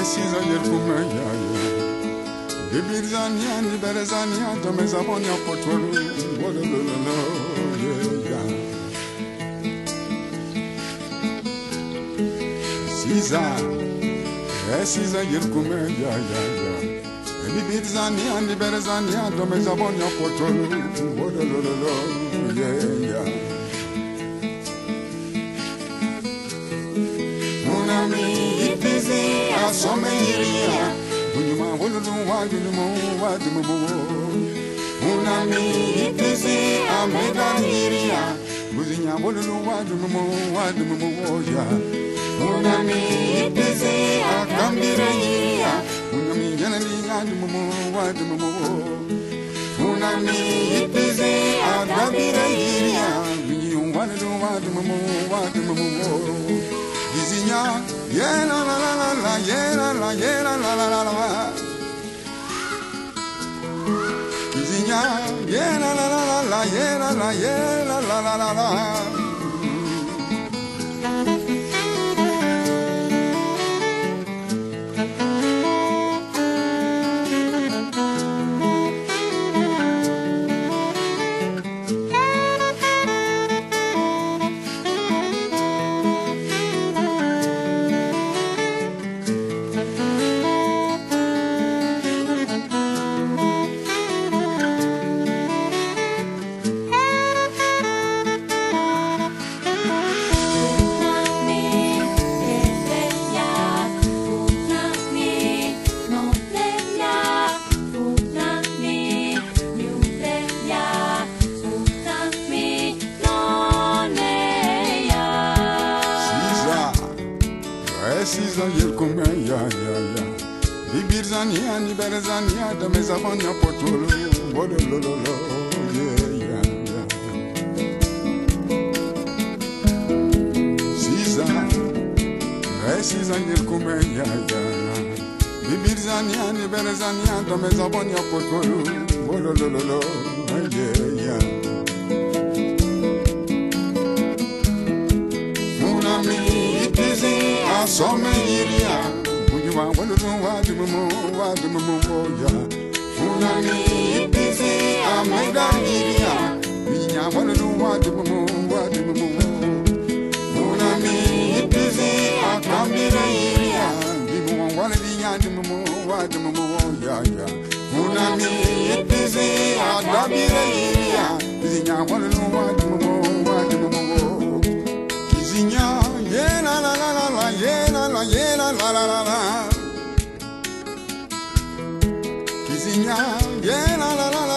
Sizà yerkumaya Bibirzania ni berezania Domezabonia potolu Wolololo yeah Sizà Sizà yerkumaya Bibirzania ni berezania Domezabonia potolu Wolololo yeah Unami itizi asomeiria Unyuma wolulu wadumu Unami itizi amedaniria Uzinya wolulu wadumu ya Unami itizi akambireiria Unami yanali wadumu Unami itizi adabireiria Unyum wolulu wadumu Izinya, yeah la la la la, yeah la la, yeah la la la la. Izinya, yeah la la la la, yeah la la, yeah la la la la. Sizà yerkumaya Bibirzania ni berezania Domezabonia potolu Wolololo yeah Sizà Sizà yerkumaya Bibirzania ni berezania Domezabonia potolu Wolololo yeah Unami itizi asomeiria Unyuma wolulu wadumu ya Unami itizi amedaniria Unya wolulu wadumu Unami itizi akambireiria Gimu waladinya wadumu ya Unami itizi adabireiria Unya wolulu wadumu Izinya, yeah la la la la, yeah la la, yeah la la la la. Izinya, yeah la la la.